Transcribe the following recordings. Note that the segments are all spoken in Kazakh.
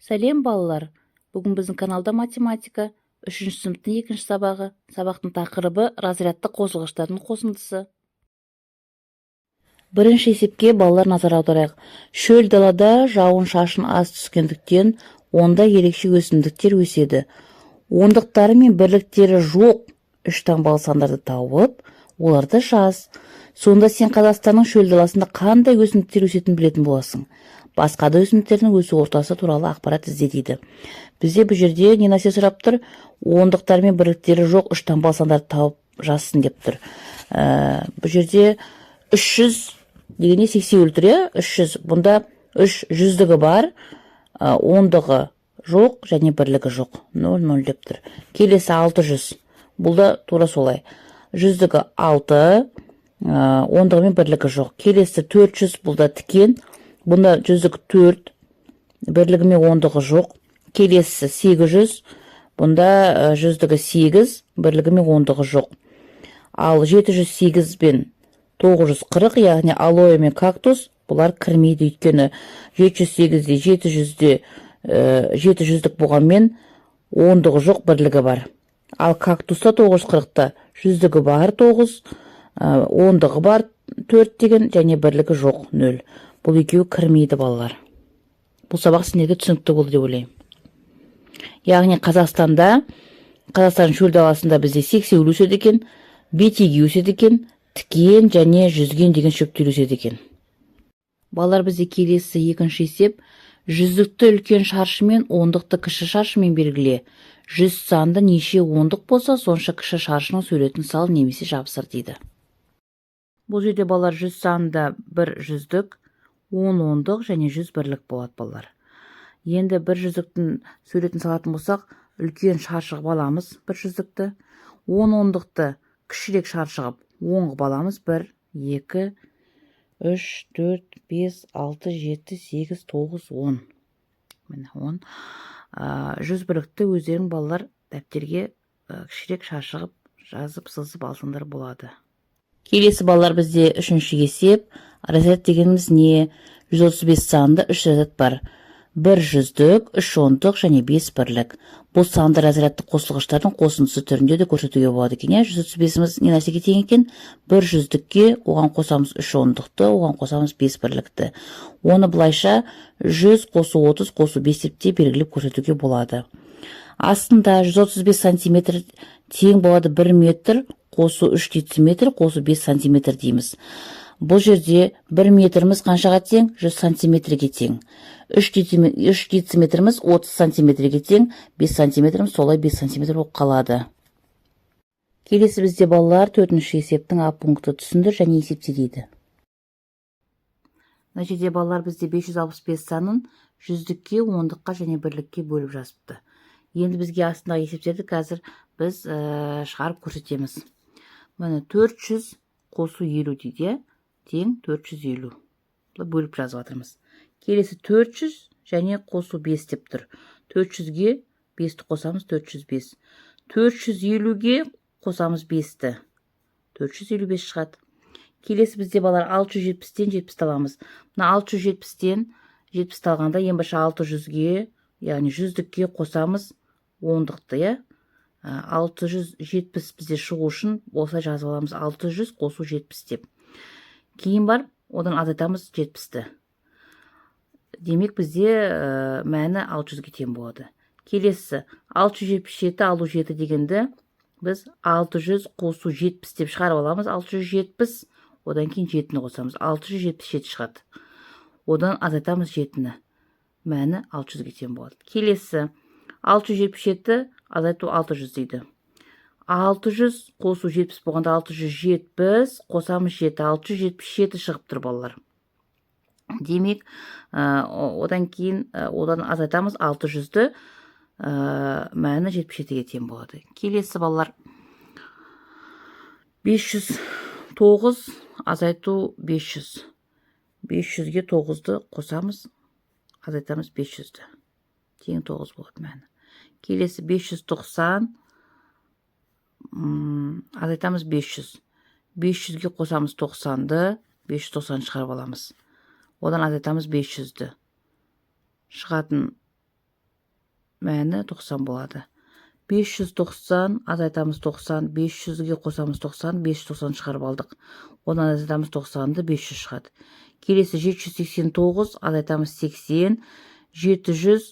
Сәлем балалар. Бүгін біздің каналда математика 3-ші сыныптың 2-ші сабағы. Сабақтың тақырыбы разрядты қосылғыштардың қосындысы. Бірінші есепке балалар назар аударайық. Шөл далада жауын шашын аз түскендіктен онда ерекше өсімдіктер өседі. Ондықтары мен бірліктері жоқ үш таңбалы сандарды тауып, оларды жаз. Сонда сен Қазақстанның шөл даласында қандай өсімдіктер өсетінін білетін боласың. Басқа да өсімдіктердің өсу ортасы туралы ақпарат ізде дейді. Бізде бұл жерде не нәрсе сұрап тұр? Ондықтар мен бірліктері жоқ үш таңбалы сандарды тауып жазсын деп тұр. Бұл жерде 300 дегенде сексеуіл тұр, 300. Бұнда 3 жүздігі бар, ондығы жоқ және бірлігі жоқ. 0,0 деп тұр. Келесі 600. Бұл да тура солай. Жүздігі 6, ондығы мен бірлігі жоқ. Келесі 400. Бұл да тікен. Бұнда жүздігі 4, бірлігі мен ондығы жоқ. Келесі 800. Бұнда жүздігі 8, бірлігі мен ондығы жоқ. Ал 708 бен 940, яғни алоэ мен кактус, бұлар кірмейді, өйткені 708-де 700-дік болғанмен ондығы жоқ, бірлігі бар. Ал кактуста 940-та жүздігі бар 9, ондығы бар 4 деген, және бірлігі жоқ 0. Бұл екеуі кірмейді балалар. Бұл сабақ сіздерге түсінікті болды деп ойлаймын. Яғни Қазақстан шөл даласында бізде сексеуіл өседі екен, бетеге өседі екен, тікен және жүзген деген шөптер өседі екен. Балалар, бізде келесі екінші есеп. Жүздікті үлкен шаршымен, ондықты кіші шаршымен белгіле. 100 санды неше ондық болса, сонша кіші шаршының суретін сал немесе жабыстыр дейді. Бұл жерде балалар 100 санында 1 жүздік, 10 ондық және 100 бірлік болады балалар. Енді 1 жүздіктің суретін салатын болсақ, үлкен шаршығы аламыз 1 жүздікті, 10 ондықты кішірек шаршығып 10-ға аламыз 1, 2, 3, 4, 5, 6, 7, 8, 9, 10. Міне 10. 100 бірлікті өздерің балалар дәптерге кішірек шаршығып жазып сызып алсаңдар болады. Келесі балалар, бізде үшінші есеп. Разряд дегеніміз не? 135 санды 3 разряд бар. 1 жүздік, 3 ондық және 5 бірлік. Бұл санды разрядты қосылғыштардың қосындысы түрінде де көрсетуге болады екен. 135-іміз не нәрсеге тең екен? 1 жүздікке оған қосамыз 3 ондықты, оған қосамыз 5 бірлікті. Оны былайша 100 қосу 30 қосу 5 деп белгілеп көрсетуге болады. Астында 135 сантиметр тең болады 1 метр қосу 3 дециметр қосу 5 сантиметр дейміз. Бұл жерде 1 метріміз қаншаға тең? 100 сантиметрге тең. 3 дециметріміз 30 сантиметрге тең, 5 сантиметріміз солай 5 сантиметр болып қалады. Келесі бізде балалар 4-ші есептің А пункті түсіндір және есепте дейді. Мына жерде балалар бізде 565 санын жүздікке, ондыққа және бірлікке бөліп жазыпты. Енді бізге астындағы есептерді қазір біз шығарып көрсетеміз. Міне 400 қосу 50 дейді, тең 450. Бөліп жазып жатырмыз. Келесі 400 және қосу 5 деп тұр. 400-ге 5-ті қосамыз 405. 450-ге қосамыз 5-ті. 455 шығады. Келесі бізде балар 670-тен 70 аламыз. Мына 670-тен 70 алғанда ең бірінші 600-ге, яғни 100-дікке қосамыз 10-дықты. 670 бізде шығу үшін осылай жазып аламыз. 600 қосу 70 деп. Кейін бар, одан азайтамыз 70-ті. Демек бізде мәні 600-ге тең болады. Келесі 677 алу 7 дегенді біз 600 қосу 70 деп шығарып аламыз. 670, одан кейін 7-ні қосамыз. 677 шығады. Одан азайтамыз 7-ні. Мәні 600-ге тең болады. Келесі 677 азайту 600 дейді. 600 қосу 70 болғанда 670 қосамыз 7. 677 шығып тұр балалар. Демек, одан кейін одан азайтамыз 600-ді, мәні 77-ге тең болады. Келесі балалар 509 азайту 500. 500-ге 9-ды қосамыз, азайтамыз 500-ді. Тең 9 болады мәні. Келесі 590 азайтамыз 500. 500-ге қосамыз 90-ды, 590 шығарып аламыз. Одан азайтамыз 500-ді. Шығатын 500 500-ге қосамыз 90-ды, 590 шығарып аламыз. 500-ге қосамыз 90-ды, 590 шығарып аламыз. 500-ге қосамыз 90-ды, 590 шығарып аламыз. 500-ге қосамыз 90-ды, 590 шығарып аламыз. мәні 90 болады. 590 азайтамыз 90, 500-ге қосамыз 90, 590 шығарып алдық. Одан азайтамыз 90-ды 500 шығады. Келесі 789 азайтамыз 80, 700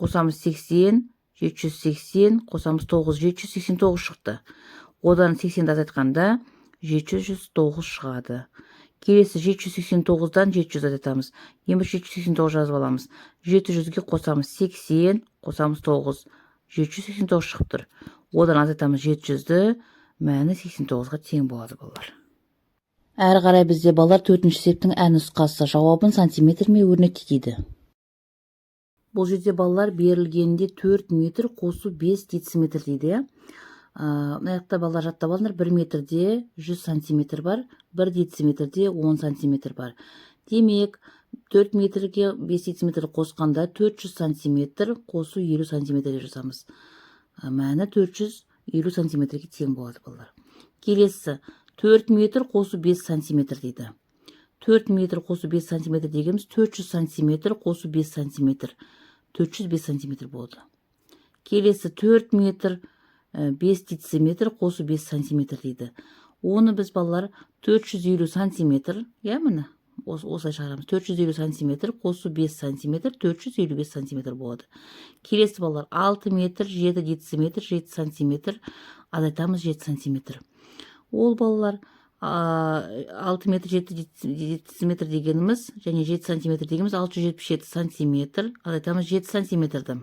қосамыз 80, 780 қосамыз 9, 789 шықты. Одан 80-ді азайтқанда 709 шығады. Келесі 789-дан 700 азайтамыз. Ең бір 789 жазып аламыз. 700-ге қосамыз 80, қосамыз 9, 789 шығып тұр. Одан азайтамыз 700-ді, мәні 89-ға тең болады балалар. Әрі қарай бізде балалар 4-ші есептің ән нұсқасы, жауабын сантиметр ме өрнекте дейді. Бұл жерде балалар берілгенде 4 метр қосу 5 дециметр дейді. Мынаяқта балалар жаттап алыңдар, 1 метрде 100 сантиметр бар, 1 дециметрде 10 сантиметр бар. Демек, 4 метрге 5 дециметр қосқанда 400 сантиметр қосу 50 сантиметрге жасамыз. Мәні 450 сантиметрге тең болады балалар. Келесі 4 метр қосу 5 сантиметр дейді. 4 метр қосу 5 сантиметр дегеніміз 400 сантиметр қосу 5 сантиметр. 405 сантиметр болды. Келесі 4 метр 5 дециметр қосу 5 сантиметр дейді. Оны біз балалар 450 сантиметр, міне, осылай шығарамыз. 450 сантиметр қосу 5 сантиметр, 455 сантиметр болады. Келесі балалар 6 метр 7 дециметр, 7 сантиметр, азайтамыз 7 сантиметр. Ол балалар 6 метр 7 дециметр дегеніміз, және 7 сантиметр дегеніміз 677 сантиметр, азайтамыз 7 сантиметрді.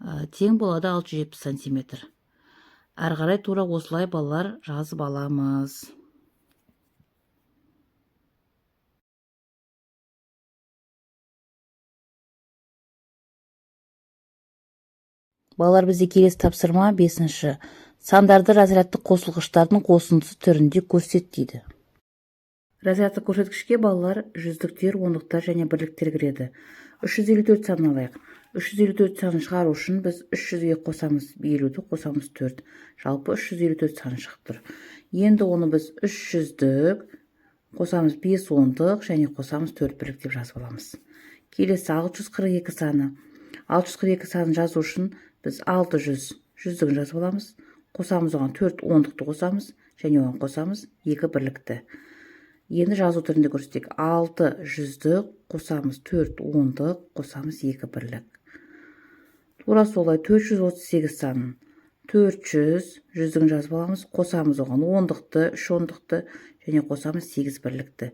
Тең болады 670 сантиметр. Әрі қарай тура осылай балалар жазып аламыз. Балалар, бізде келесі тапсырма 5-ші. Сандарды разрядты қосылғыштардың қосындысы түрінде көрсет дейді. Разрядты көрсеткішке балалар жүздіктер, ондықтар және бірліктер кіреді. 354 санын алайық. 354 санын шығару үшін біз 300-ге қосамыз 50-ді, қосамыз 4. Жалпы 354 саны шығып тұр. Енді оны біз 300-дік, қосамыз 5 ондық және қосамыз 4 бірлік деп жазып аламыз. Келесі 642 саны. 642 санын жазу үшін біз 600 жүздігін жазып аламыз. Қосамыз оған 4 ондықты қосамыз және оған қосамыз 2 бірлікті. Енді жазу түрінде көрсетейік. 6 жүздік, қосамыз 4 ондық, қосамыз 2 бірлік. Тура солай 438 санын. 400 жүздігін жазып аламыз. Қосамыз оған ондықты, 3 ондықты және қосамыз 8 бірлікті.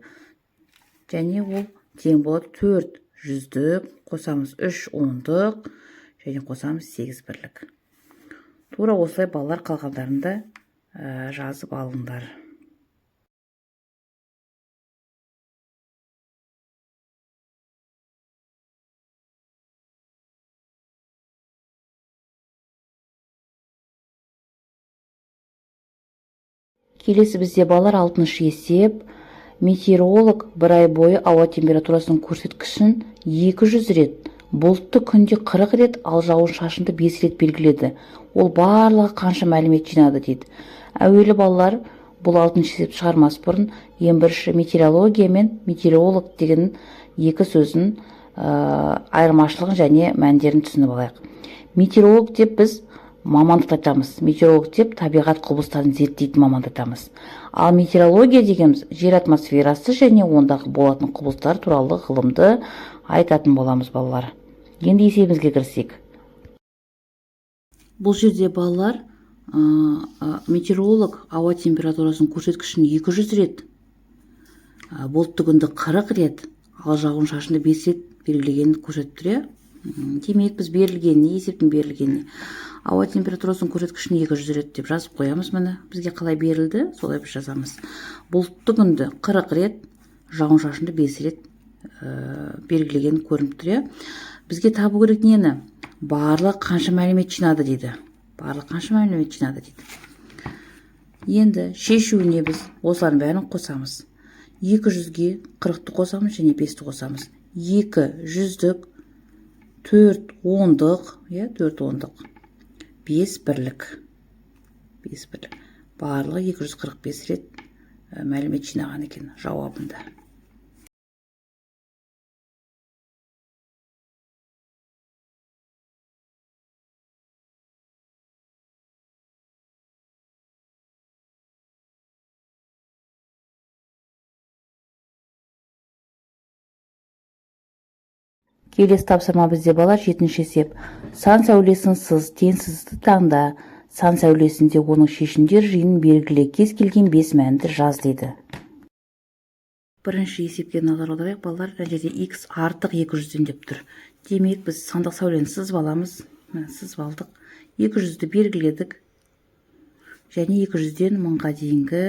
Және ол тең болады 4 жүздік, қосамыз 3 ондық және қосамыз 8 бірлік. Тура осылай балалар қалғандарында жазып алыңдар. Келесі бізде балалар 6-шы есеп. Метеоролог бір ай бойы ауа температурасының көрсеткішін 200 рет, бұлтты күнде 40 рет, ал жауын шашынды 5 рет белгіледі. Ол барлығы қанша мәлімет жинады дейді. Әуелі балалар бұл 6-шы есепті шығармас бұрын ең бірінші метеорология мен метеоролог деген екі сөзін айырмашылығын және мәндерін түсініп алайық. Метеоролог деп біз мамандық айтамыз. Метеоролог деп табиғат құбылыстарын зерттейтін мамандық айтамыз. Ал метеорология дегеніміз жер атмосферасы және ондағы болатын құбылыстар туралы ғылымды айтатын боламыз балалар. Енді есебімізге кірсек. Бұл жерде балалар метеоролог ауа температурасының көрсеткішін 200 рет, бұлтты күнді 40 рет, ал жауын шашынды 5 рет белгілегенін көрсетіп тұр. Демек біз берілгеніне, есептің берілгеніне ауа температурасының көрсеткішін 200 рет деп жазып қоямыз. Міне бізге қалай берілді, солай біз жазамыз. Бұлтты күнді 40 рет, жауын шашынды 5 рет белгілеген көрініп тұр. Бізге табу керек нені? Барлық қанша мәлімет жинады дейді. Барлық қанша мәлімет жинады дейді. Енді шешуіне біз осылардың бәрін қосамыз. 200-ге 40-ты қосамыз және 5-ті қосамыз. 2 жүздік, 4 ондық, 4 ондық, 5 бірлік. Барлығы 245 рет мәлімет жинаған екен жауабында. Келесі тапсырма бізде балар 7-ші есеп. Сан сәулесін сыз, теңсіздікті таңда. Сан сәулесінде оның шешімдер жиынын белгіле, кез келген 5 мәнді жаз дейді. Бірінші есепке назар аударайық балалар. Мына жерде x артық 200-ден деп тұр. Демек біз сандық сәулені сызып аламыз. Сызып алдық. 200-ді белгіледік. Және 200-ден 1000-ға дейінгі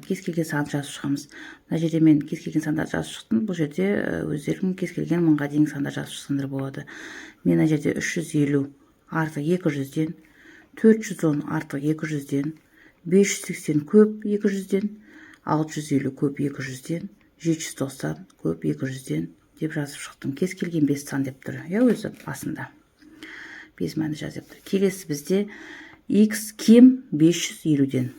кез келген санды жазып шығамыз. Мына жерде мен кез келген сандарды жазып шықтым. Бұл жерде өздерің кез келген 1000-ға дейінгі сандар жазып шықсаңдар болады. Мен мына жерде 350 артық 200-ден, 410 артық 200-ден, 580 көп 200-ден, 650 көп 200-ден, 790 көп 200-ден деп жазып шықтым. Кез келген 5 сан деп тұр. Өзі басында 5 мәнді жаз деп тұр. Келесі бізде x кем 550-ден.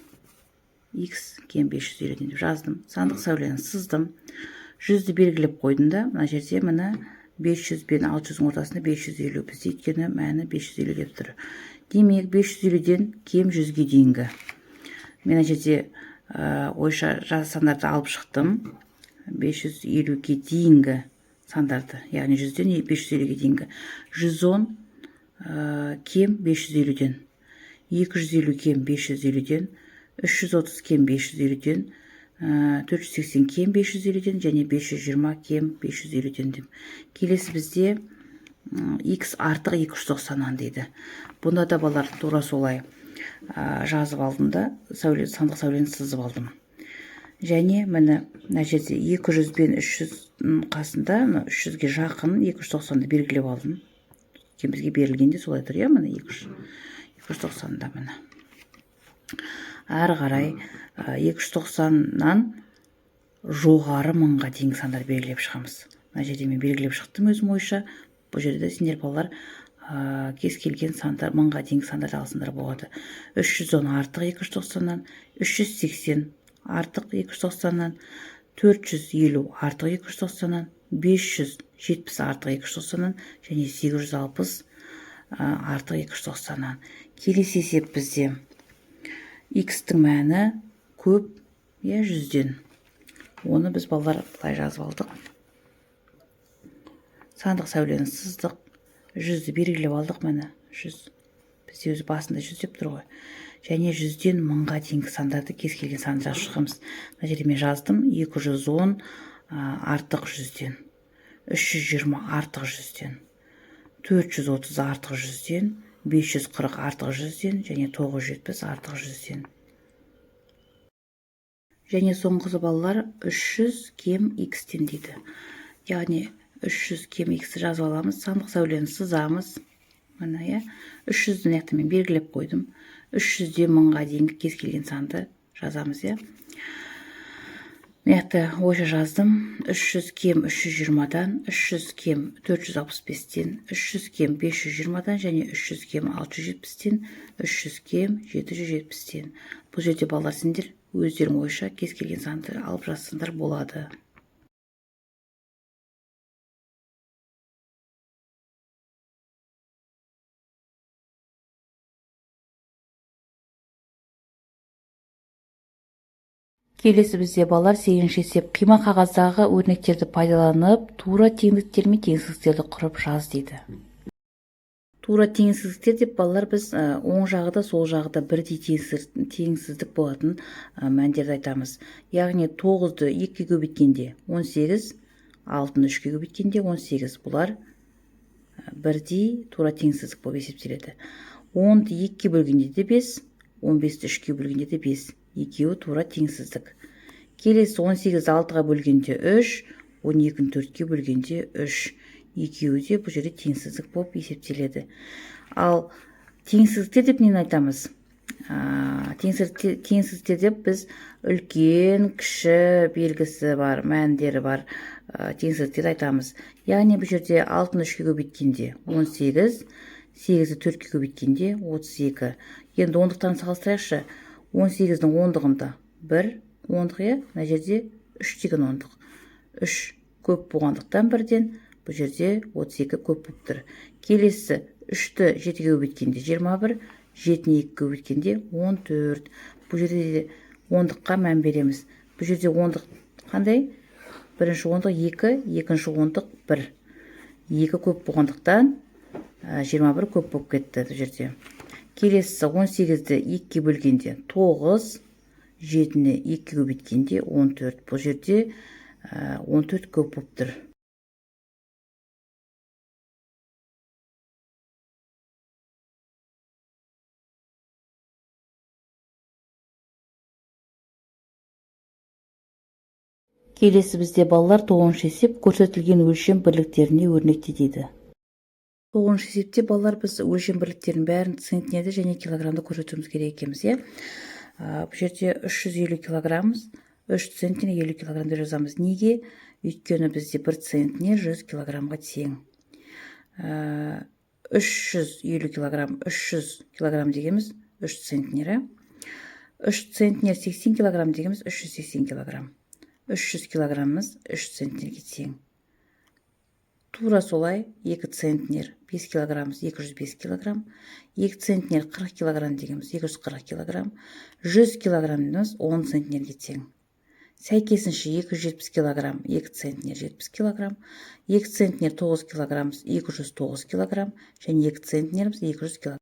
X кем 550-ден деп жаздым. Сандық сәулені сыздым. 100-ді белгілеп қойдым да. Мына жерде мына 500 бен 600-ың ортасында 550. Бізде өйткені мәні 550 деп тұр. Демек 550-ден кем 100-ге дейінгі. Мен мына жерде ойша сандарды алып шықтым. 550-ге дейінгі сандарды. Яғни 100-ден 550-ге дейінгі. 110 кем 550-ден. 250 кем 550-ден. 330 кем 550-ден, 480 кем 550-ден және 520 кем 550-ден деп. Келесі бізде x артық 290-нан дейді. Бұнда да балар тура солай жазып алдым да, сандық сәулені сызып алдым. Және міне мына жерде 200 бен 300 қасында 300-ге жақын 290-ды белгілеп алдым. Бізге берілгенде солай тұр, міне 290-да міне. Әрі қарай 290-нан жоғары 1000-ға дейінгі сандар белгілеп шығамыз. Мына жерде мен белгілеп шықтым өзім ойша. Бұл жерде сендер балалар кез келген сандар 1000-ға дейінгі сандар алсындар болады. 310 артық 290-нан, 380 артық 290-нан, 450 артық 290-нан, 570 артық 290-нан және 860 артық 290-нан. Келесі есеп бізде x-тің мәні көп 100-ден. Оны біз балалар былай жазып алдық. Сандық сәулені сыздық. 100-ді белгілеп алдық мәні. 100. Бізде өзі басында 100 деп тұр ғой. Және 100-ден 1000-ға дейінгі сандарды кез келген санды жазып шығамыз. Мына жерде мен жаздым. 210 артық 100-ден. 320 артық 100-ден. 430 артық 100-ден. 540 артық 100-ден және 970 артық 100-ден. Және соңғысы балалар 300 кем x-тен дейді. Яғни 300 кем x жазып аламыз. Сандық сәулені сызамыз. Мына 300-ді мына мен белгілеп қойдым. 300-ден 1000-ға дейінгі кез келген санды жазамыз. Мына ойша жаздым. 300 кем 320-дан, 300 кем 465-тен, 300 кем 520-дан және 300 кем 670-тен, 300 кем 770-тен. Бұл жерде балалар сендер өздерің ойша кез келген санды алып жазсаңдар болады. Келесі бізде балалар 8-ші есеп. Қима қағаздағы өрнектерді пайдаланып, тура теңдіктер мен теңсіздіктерді құрып жаз дейді. Тура теңсіздіктер деп балалар біз оң жағы да сол жағы да бірдей теңсіздік болатын мәндерді айтамыз. Яғни 9-ды 2-ге көбейткенде 18, 6-ны 3-ге көбейткенде 18. Бұлар бірдей тура теңсіздік болып есептеледі. 10-ды 2-ге бөлгенде де 5, 15-ді 3-ге бөлгенде де 5. Екеуі тура теңсіздік. Келесі 18-ді 6-ға бөлгенде 3, 12-ні 4-ге бөлгенде 3. Екеуі де бұл жерде теңсіздік болып есептеледі. Ал теңсіздіктер деп нені айтамыз? Теңсіздіктер деп біз үлкен, кіші белгісі бар, мәндері бар теңсіздіктерді айтамыз. Яғни бұл жерде 6-ны 3-ге көбейткенде 18, 8-ді 4-ге көбейткенде 32. Енді ондықтан салыстырайықшы. 18-дің ондығында 1 ондық, мына жерде 3 деген ондық. 3 көп болғандықтан бірден, бұл жерде 32 көп болып тұр. Келесі 3-ті 7-ге көбейткенде 21, 7-ні 2-ге көбейткенде 14. Бұл жерде ондыққа мән береміз. Бұл жерде ондық қандай? Бірінші ондық 2, екінші ондық 1. 2 көп болғандықтан 21 көп болып кетті бұл жерде. Келесі 18-ді 2-ге бөлгенде 9, 7-ні 2-ге көбейткенде 14. Бұл жерде 14 көп болып тұр. Келесі бізде балалар 9-шы есеп көрсетілген өлшем бірліктеріне өрнекте дейді. 9-шы есепте балалар біз өлшем бірліктерінің бәрін центнерді және килограмды көрсетуіміз керек екенбіз. Бұл жерде 350 килограммыз, 3 центнер 50 килограмды жазамыз. Неге? Өйткені бізде 1 центнер 100 килограмға тең. 350 килограмм, 300 килограмм дегеніміз 3 центнері. 3 центнер 80 килограмм дегеніміз 380 килограмм. 300 килограммыз 3 центнерге тең. Тура солай 2 центнер 5 килограммыз 205 килограмм. 2 центнер 40 килограмм дегеніміз 240 килограмм. 100 килограммымыз 10 центнерге тең. Сәйкесінше 270 килограмм 2 центнер 70 килограмм. 2 центнер 9 килограммыз 209 килограмм. Және 2 центнеріміз 200 килограмм.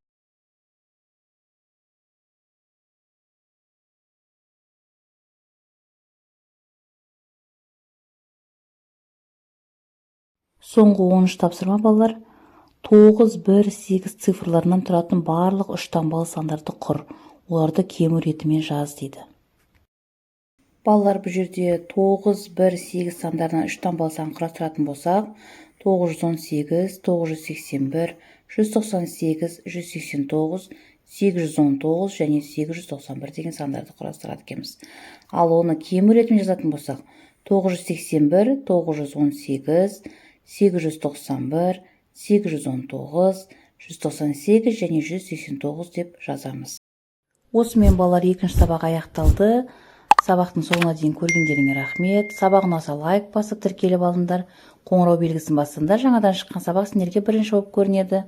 Соңғы 10-шы тапсырма балалар. 9, 1, 8 цифрларынан тұратын барлық 3 таңбалы сандарды құр. Оларды кемір етімен жаз дейді. Балалар бұл жерде 9, 1, 8 сандарынан 3 таңбалы сан құрастыратын болсақ, 918, 981, 198, 189, 819 және 891 деген сандарды құрастырады екенбіз. Ал оны кемір етімен жазатын болсақ, 981, 918, 891, 819, 198 және 189 деп жазамыз. Осымен балалар 2-ші сабақ аяқталды. Сабақтың соңына дейін көргендеріңе рахмет. Сабақ ұнаса лайк басып тіркеліп алыңдар. Қоңырау белгісін басыңдар. Жаңадан шыққан сабақ сендерге бірінші болып көрінеді.